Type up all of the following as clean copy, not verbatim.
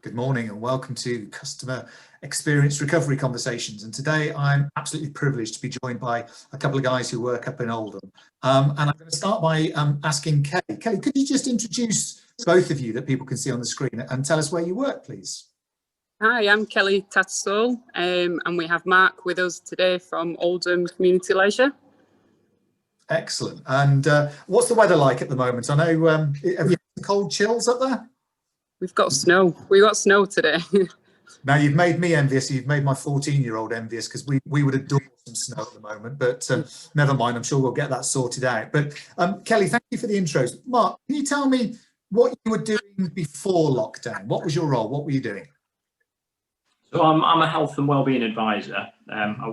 Good morning and welcome to Customer Experience Recovery Conversations. And today I'm absolutely privileged to be joined by a couple of guys who work up in Oldham. And I'm going to start by asking Kelly. Kelly, could you just introduce both of you that people can see on the screen and tell us where you work, please? Hi, I'm Kelly Tattersall, and we have Mark with us today from Oldham Community Leisure. Excellent. And what's the weather like at the moment? I know, have you had some cold chills up there? We've got snow. We got snow today. Now you've made me envious. You've made my 14-year-old envious because we would adore some snow at the moment. But never mind. I'm sure we'll get that sorted out. But Kelly, thank you for the intros. Mark, can you tell me what you were doing before lockdown? What was your role? What were you doing? So I'm a health and wellbeing advisor.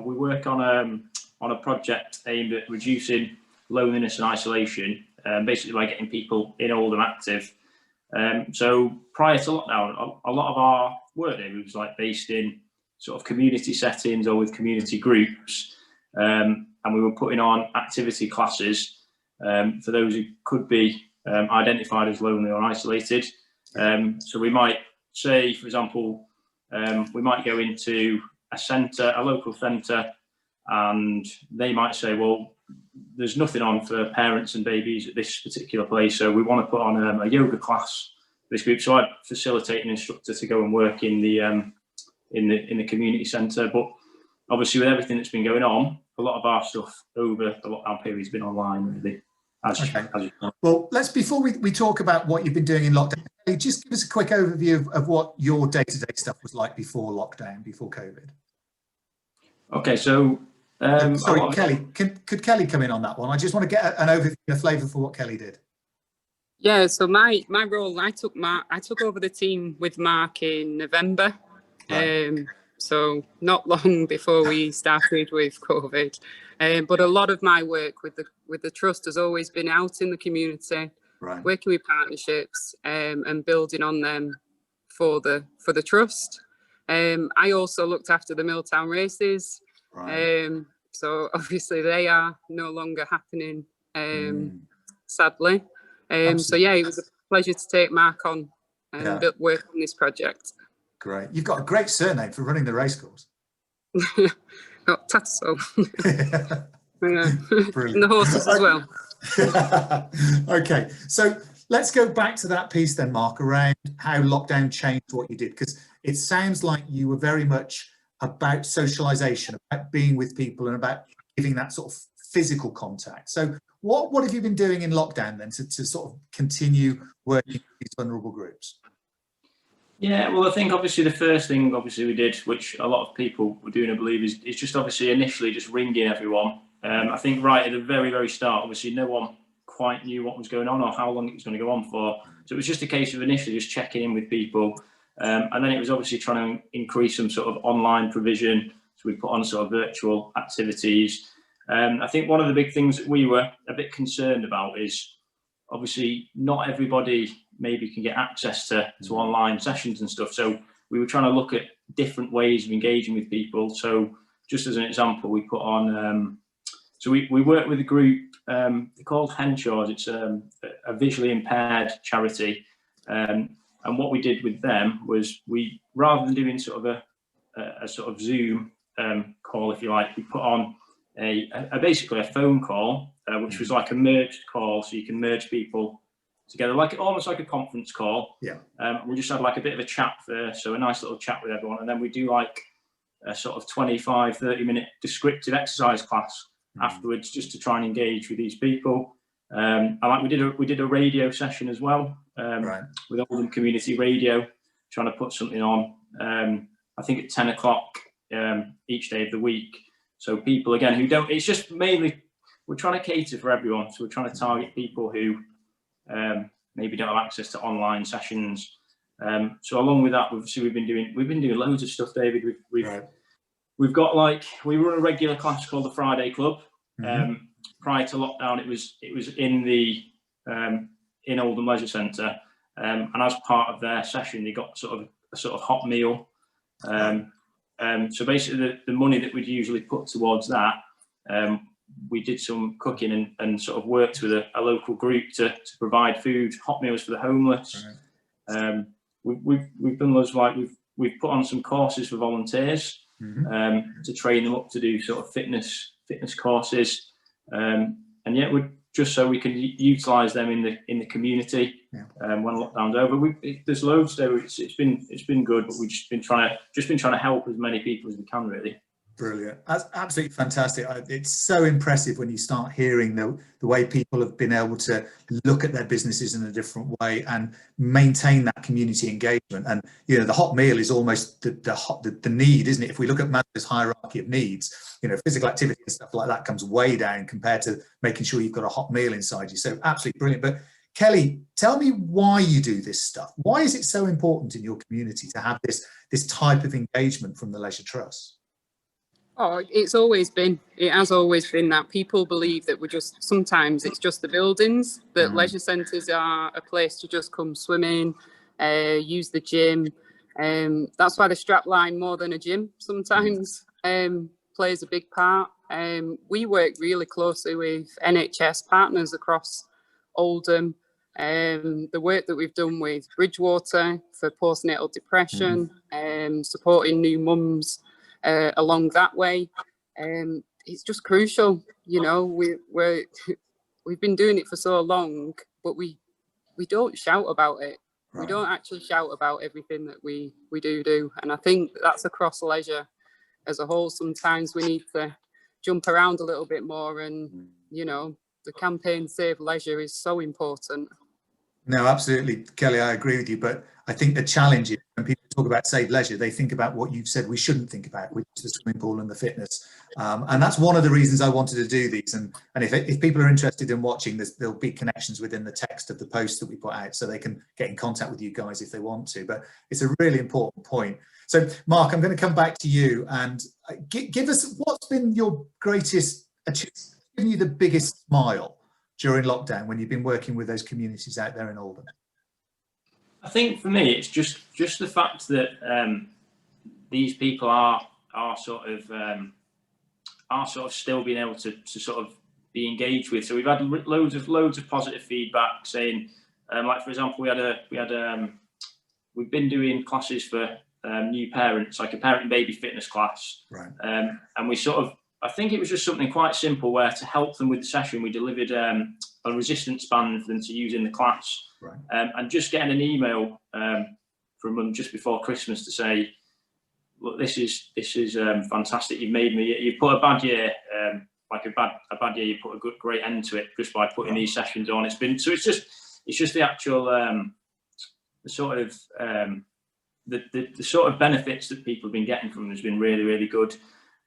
We work on a project aimed at reducing loneliness and isolation, basically by getting people in Oldham active. So prior to lockdown, a lot of our work there was like based in sort of community settings or with community groups, and we were putting on activity classes for those who could be identified as lonely or isolated. So we might say, for example, we might go into a local centre, and they might say, well, there's nothing on for parents and babies at this particular place, so we want to put on a yoga class for this group. So I'd facilitate an instructor to go and work in the community centre. But obviously, with everything that's been going on, a lot of our stuff over the lockdown period has been online, really. Well, before we talk about what you've been doing in lockdown, just give us a quick overview of what your day-to-day stuff was like before lockdown, before COVID. Okay, so sorry, Kelly, could Kelly come in on that one? I just want to get an overview and a flavour for what Kelly did. Yeah, so my role, I took over the team with Mark in November. Right. So not long before we started with COVID. But a lot of my work with the trust has always been out in the community, right, working with partnerships and building on them for the trust. I also looked after the Milltown races. Right. So obviously they are no longer happening, sadly. So yeah, it was a pleasure to take Mark on and work on this project. Great. You've got a great surname for running the racecourse. Got Tattersall. And the horses as well. Okay, so let's go back to that piece then, Mark, around how lockdown changed what you did, because it sounds like you were very much about socialization, about being with people and about giving that sort of physical contact. So what have you been doing in lockdown then to sort of continue working with these vulnerable groups? Yeah, well, I think obviously the first thing we did, which a lot of people were doing, I believe, is just obviously initially just ringing everyone. I think right at the very, very start, obviously no one quite knew what was going on or how long it was going to go on for. So it was just a case of initially just checking in with people. And then it was obviously trying to increase some sort of online provision. So we put on sort of virtual activities. I think one of the big things that we were a bit concerned about is obviously not everybody maybe can get access to online sessions and stuff. So we were trying to look at different ways of engaging with people. So just as an example, we put on, so we work with a group, they're called Henshaws. It's a visually impaired charity. And what we did with them was rather than doing sort of a sort of Zoom call, if you like, we put on basically a phone call, which was like a merged call, so you can merge people together, almost like a conference call. Yeah. We just had like a bit of a chat first, so a nice little chat with everyone, and then we do like a sort of 25-30-minute descriptive exercise class afterwards, just to try and engage with these people. And like we did a radio session as well, right, with Oldham Community Radio, trying to put something on. I think at 10 o'clock each day of the week. So people again who don't, it's just mainly we're trying to cater for everyone. So we're trying to target people who maybe don't have access to online sessions. So along with that, we've been doing loads of stuff, David. We've got we run a regular class called the Friday Club. Prior to lockdown, it was in Oldham Leisure Centre, and as part of their session, they got a sort of hot meal. So basically, the money that we'd usually put towards that, we did some cooking and sort of worked with a local group to provide food, hot meals for the homeless. we've done loads, like we've put on some courses for volunteers to train them up to do sort of fitness courses, and yet we're just so we can utilise them in the community when lockdown's over. There's loads there. It's been good, but we've just been trying to help as many people as we can, really. Brilliant. That's absolutely fantastic. It's so impressive when you start hearing the way people have been able to look at their businesses in a different way and maintain that community engagement. And, you know, the hot meal is almost the need, isn't it? If we look at Maslow's hierarchy of needs, you know, physical activity and stuff like that comes way down compared to making sure you've got a hot meal inside you. So absolutely brilliant. But Kelly, tell me why you do this stuff. Why is it so important in your community to have this type of engagement from the Leisure Trust? Oh, it has always been that people believe that sometimes it's just the buildings, that leisure centres are a place to just come swimming, use the gym. That's why the strap line more than a gym sometimes plays a big part. We work really closely with NHS partners across Oldham. The work that we've done with Bridgewater for postnatal depression, supporting new mums along that way, it's just crucial. You know, we've been doing it for so long, but we don't shout about it. Right. We don't actually shout about everything that we do, and I think that's across leisure as a whole. Sometimes we need to jump around a little bit more, and you know, the campaign Save Leisure is so important. No, absolutely, Kelly, I agree with you. But I think the challenge is when people talk about Save Leisure, they think about what you've said we shouldn't think about, which is the swimming pool and the fitness. And that's one of the reasons I wanted to do these. And if people are interested in watching, there'll be connections within the text of the post that we put out, so they can get in contact with you guys if they want to. But it's a really important point. So, Mark, I'm going to come back to you and give us what's been your greatest achievement, giving you the biggest smile during lockdown when you've been working with those communities out there in Oldham? I think for me, it's just the fact that these people are sort of still being able to sort of be engaged with. So we've had loads of positive feedback saying, like for example, we've been doing classes for new parents, like a parent and baby fitness class, right? And we sort of, I think it was just something quite simple where to help them with the session, we delivered a resistance band for them to use in the class. Right. And just getting an email from them just before Christmas to say, look, this is fantastic. You've put a bad year, like a bad year, you put a great end to it just by putting these sessions on. It's just the actual, the sort of benefits that people have been getting from them has been really, really good.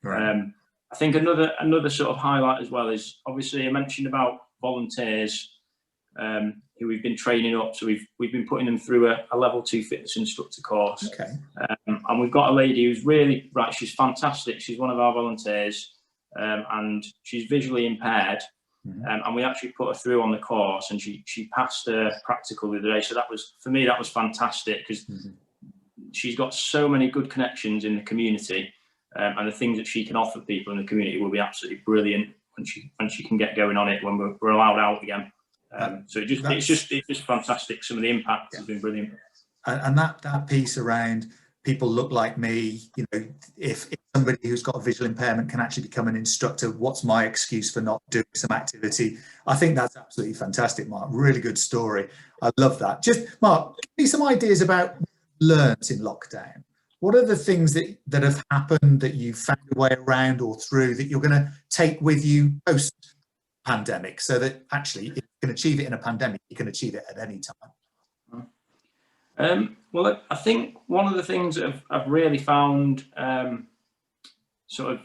Right. I think another sort of highlight as well is, obviously I mentioned about volunteers who we've been training up. So we've been putting them through a level 2 fitness instructor course. Okay. And we've got a lady who's really, right, she's fantastic. She's one of our volunteers, and she's visually impaired. And we actually put her through on the course, and she passed her practical the other day. So for me, that was fantastic, because she's got so many good connections in the community. And the things that she can offer people in the community will be absolutely brilliant when she can get going on it, when we're allowed out again. So it's just fantastic. Some of the impact has been brilliant. And that piece around people look like me, you know, if somebody who's got a visual impairment can actually become an instructor, what's my excuse for not doing some activity? I think that's absolutely fantastic, Mark. Really good story. I love that. Just, Mark, give me some ideas about what you learned in lockdown. What are the things that have happened that you found a way around or through that you're going to take with you post-pandemic, so that actually if you can achieve it in a pandemic, you can achieve it at any time? Well, I think one of the things that I've really found sort of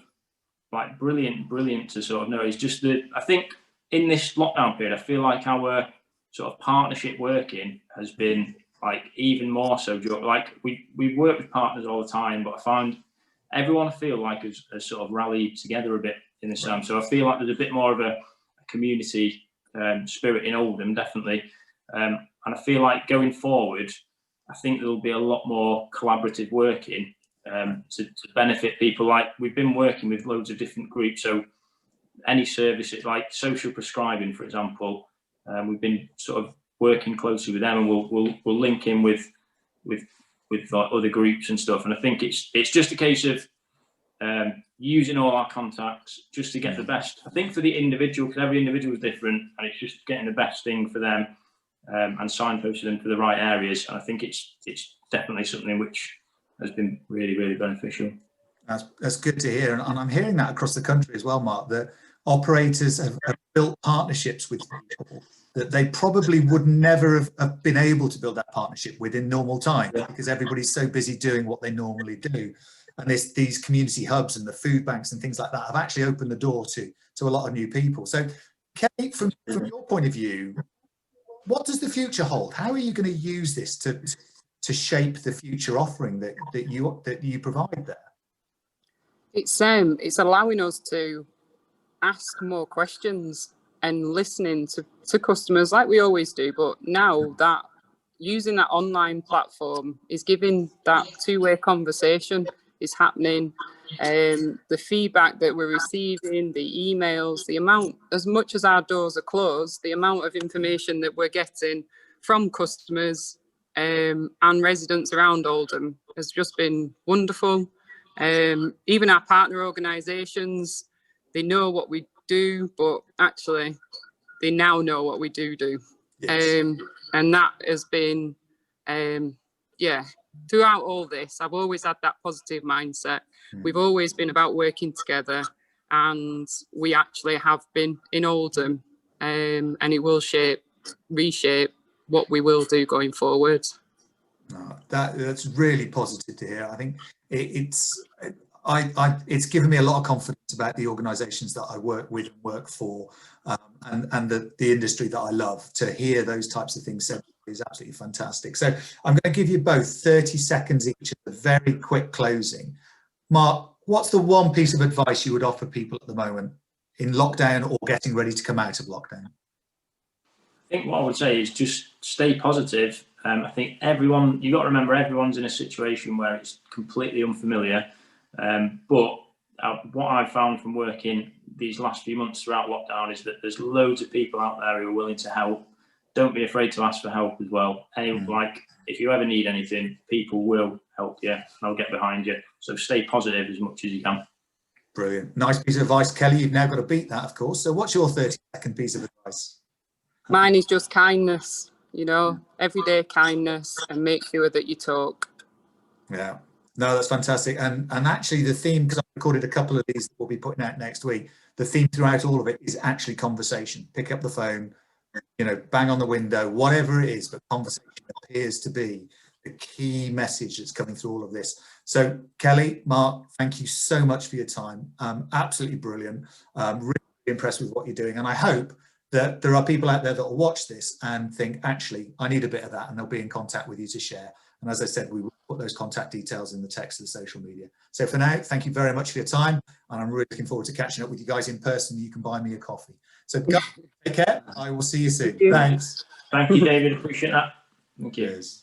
like brilliant to sort of know is just that I think in this lockdown period, I feel like our sort of partnership working has been like even more so. Like we work with partners all the time, but I find everyone feel like has sort of rallied together a bit in this time. So I feel like there's a bit more of a community spirit in Oldham, definitely. And I feel like going forward, I think there'll be a lot more collaborative working to benefit people. Like we've been working with loads of different groups. So any services like social prescribing, for example, we've been sort of working closely with them, and we'll link in with with like other groups and stuff. And I think it's just a case of using all our contacts just to get the best. I think for the individual, because every individual is different, and it's just getting the best thing for them and signposting them for the right areas. And I think it's definitely something which has been really, really beneficial. That's good to hear, and I'm hearing that across the country as well, Mark, that operators have built partnerships with people that they probably would never have been able to build that partnership with in normal times, because everybody's so busy doing what they normally do. And these community hubs and the food banks and things like that have actually opened the door to a lot of new people. So, Kate, from your point of view, what does the future hold? How are you going to use this to shape the future offering that you provide there? It's allowing us to ask more questions and listening to customers like we always do, but now that using that online platform is giving that two-way conversation is happening. The feedback that we're receiving, the emails, the amount, as much as our doors are closed, the amount of information that we're getting from customers and residents around Oldham has just been wonderful. Even our partner organisations, they know what we do, but actually they now know what we do. Yes. And that has been, throughout all this, I've always had that positive mindset. We've always been about working together, and we actually have been in Oldham, and it will reshape what we will do going forward. That's really positive to hear. I think it's given me a lot of confidence about the organisations that I work with and work for, and the industry that I love. To hear those types of things said is absolutely fantastic. So I'm going to give you both 30 seconds each of a very quick closing. Mark, what's the one piece of advice you would offer people at the moment in lockdown or getting ready to come out of lockdown? I think what I would say is just stay positive. I think you've got to remember, everyone's in a situation where it's completely unfamiliar. But what I've found from working these last few months throughout lockdown is that there's loads of people out there who are willing to help. Don't be afraid to ask for help as well. Like, if you ever need anything, people will help you and I'll get behind you. So stay positive as much as you can. Brilliant. Nice piece of advice, Kelly. You've now got to beat that, of course. So what's your 30-second piece of advice? Mine is just kindness, everyday kindness, and make sure that you talk. Yeah. No, that's fantastic. And actually the theme, because I recorded a couple of these that we'll be putting out next week, the theme throughout all of it is actually conversation. Pick up the phone, bang on the window, whatever it is, but conversation appears to be the key message that's coming through all of this. So Kelly, Mark, thank you so much for your time. Absolutely brilliant. Really impressed with what you're doing. And I hope that there are people out there that will watch this and think, actually, I need a bit of that, and they'll be in contact with you to share. And as I said, we will put those contact details in the text of the social media. So for now, thank you very much for your time. And I'm really looking forward to catching up with you guys in person. You can buy me a coffee. So guys, take care. I will see you soon. Thanks. Thank you, David. Appreciate that. Thank you. Cheers.